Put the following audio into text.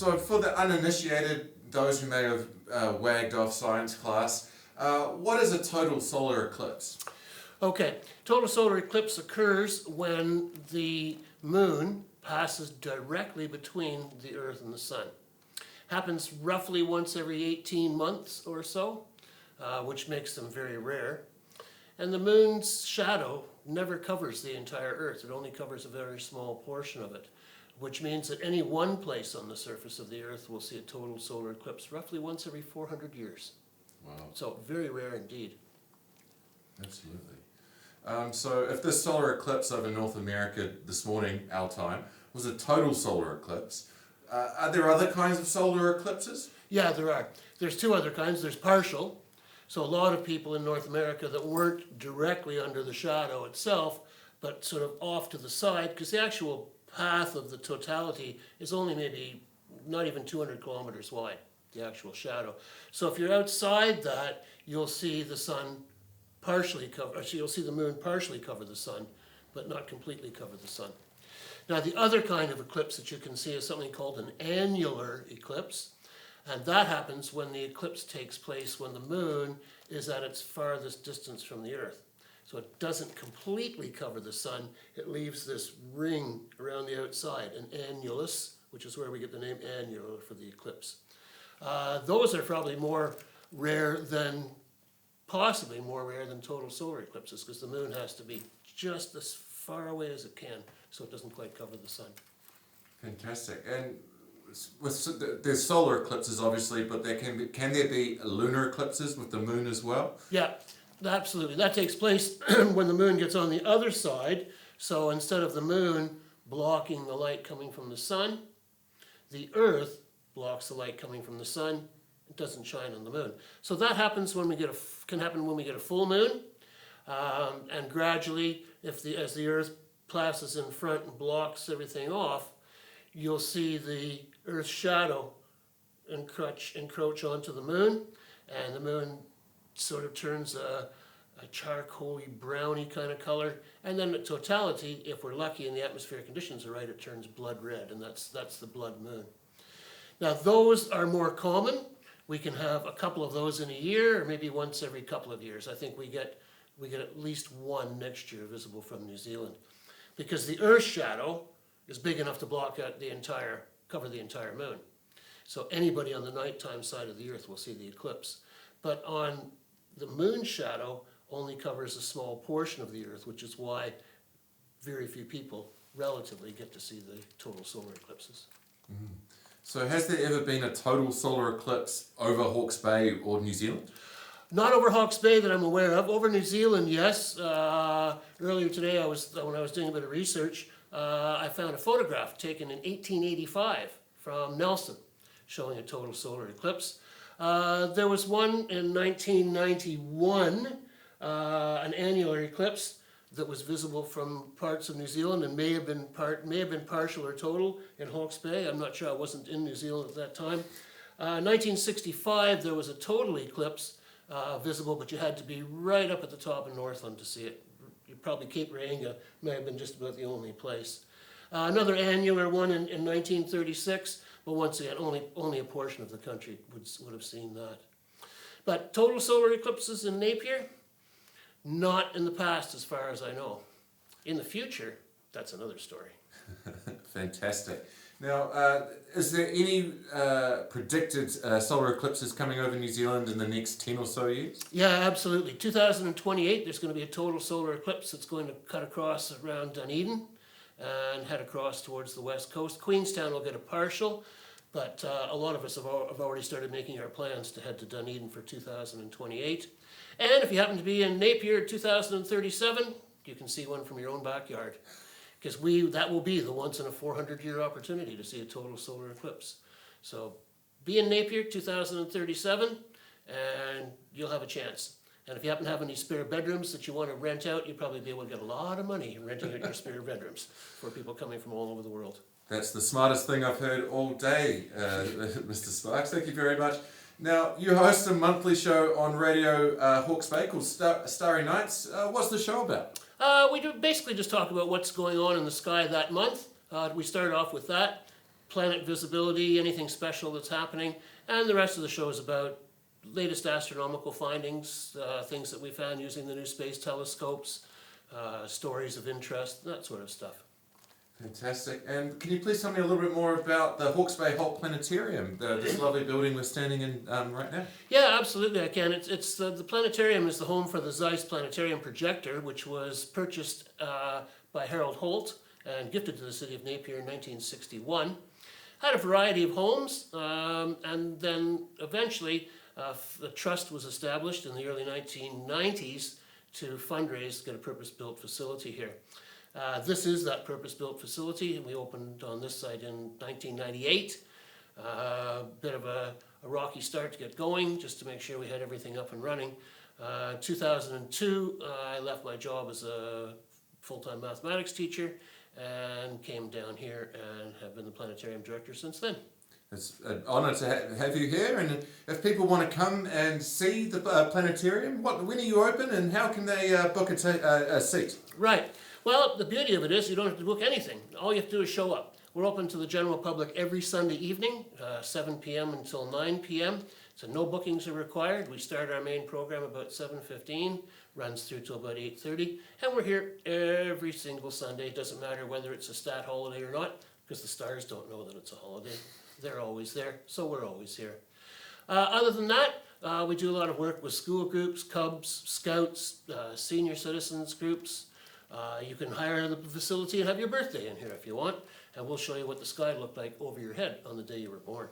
So for the uninitiated, those who may have wagged off science class, what is a total solar eclipse? Okay, total solar eclipse occurs when the moon passes directly between the Earth and the Sun. Happens roughly once every 18 months or so, which makes them very rare. And the moon's shadow never covers the entire Earth. It only covers a very small portion of it, which means that any one place on the surface of the Earth will see a total solar eclipse roughly once every 400 years. Wow. So very rare indeed. Absolutely. So if this solar eclipse over North America this morning, our time, was a total solar eclipse, are there other kinds of solar eclipses? Yeah, there are. There's two other kinds. There's partial. So a lot of people in North America that weren't directly under the shadow itself, but sort of off to the side, because the actual path of the totality is only maybe not even 200 kilometers wide, the actual shadow. So if you're outside that, you'll see the sun partially cover, actually you'll see the moon partially cover the sun, but not completely cover the sun. Now the other kind of eclipse that you can see is something called an annular eclipse, and that happens when the eclipse takes place when the moon is at its farthest distance from the Earth. So it doesn't completely cover the sun, it leaves this ring around the outside, an annulus, which is where we get the name annular for the eclipse. Those are probably possibly more rare than total solar eclipses, because the moon has to be just as far away as it can, so it doesn't quite cover the sun. Fantastic. And there's solar eclipses, obviously, but can there be lunar eclipses with the moon as well? Yeah, absolutely. That takes place when the moon gets on the other side. So instead of the moon blocking the light coming from the sun, the Earth blocks the light coming from the sun. It doesn't shine on the moon. So that happens can happen when we get a full moon, and gradually, as the Earth passes in front and blocks everything off, you'll see the Earth's shadow encroach onto the moon, and the moon sort of turns a charcoaly, browny kind of color, and then in totality, if we're lucky and the atmospheric conditions are right, it turns blood red, and that's the blood moon. Now those are more common. We can have a couple of those in a year, or maybe once every couple of years. I think we get at least one next year visible from New Zealand, because the Earth's shadow is big enough to cover the entire moon. So anybody on the nighttime side of the Earth will see the eclipse. But on the moon's shadow only covers a small portion of the Earth, which is why very few people relatively get to see the total solar eclipses. Mm. So has there ever been a total solar eclipse over Hawke's Bay or New Zealand? Not over Hawke's Bay that I'm aware of. Over New Zealand, yes. Earlier today, when I was doing a bit of research, I found a photograph taken in 1885 from Nelson showing a total solar eclipse. There was one in 1991, an annular eclipse that was visible from parts of New Zealand and may have been partial or total in Hawke's Bay. I'm not sure, I wasn't in New Zealand at that time. 1965, there was a total eclipse visible, but you had to be right up at the top of Northland to see it. Probably Cape Reinga may have been just about the only place. Another annular one in 1936, but once again, only a portion of the country would have seen that. But total solar eclipses in Napier, not in the past as far as I know. In the future, that's another story. Fantastic. Now, is there any predicted solar eclipses coming over New Zealand in the next 10 or so years? Yeah, absolutely. 2028, there's going to be a total solar eclipse that's going to cut across around Dunedin and head across towards the west coast. Queenstown will get a partial, but a lot of us have already started making our plans to head to Dunedin for 2028. And if you happen to be in Napier 2037, you can see one from your own backyard. Because that will be the once in a 400-year opportunity to see a total solar eclipse. So be in Napier 2037 and you'll have a chance. And if you happen to have any spare bedrooms that you want to rent out, you'll probably be able to get a lot of money renting out your spare bedrooms for people coming from all over the world. That's the smartest thing I've heard all day, Mr. Sparks. Thank you very much. Now, you host a monthly show on Radio Hawke's Bay called Starry Nights. What's the show about? We do basically just talk about what's going on in the sky that month. We start off with that, planet visibility, anything special that's happening, and the rest of the show is about latest astronomical findings, things that we found using the new space telescopes, stories of interest, that sort of stuff. Fantastic. And can you please tell me a little bit more about the Hawke's Bay Hawke Planetarium, this lovely building we're standing in right now? Yeah, absolutely, I can. It's the planetarium is the home for the Zeiss Planetarium projector, which was purchased by Harold Holt and gifted to the city of Napier in 1961. Had a variety of homes, and then eventually the trust was established in the early 1990s to fundraise, get a purpose-built facility here. This is that purpose-built facility, and we opened on this site in 1998. Bit of a rocky start to get going, just to make sure we had everything up and running. 2002, I left my job as a full-time mathematics teacher and came down here and have been the planetarium director since then. It's an honour to have you here, and if people want to come and see the planetarium, when are you open and how can they book a seat? Right. Well, the beauty of it is you don't have to book anything. All you have to do is show up. We're open to the general public every Sunday evening, 7 p.m. until 9 p.m. So no bookings are required. We start our main program about 7:15, runs through till about 8:30, and we're here every single Sunday. It doesn't matter whether it's a stat holiday or not, because the stars don't know that it's a holiday. They're always there, so we're always here. Other than that, we do a lot of work with school groups, Cubs, Scouts, senior citizens groups. You can hire the facility and have your birthday in here if you want, and we'll show you what the sky looked like over your head on the day you were born.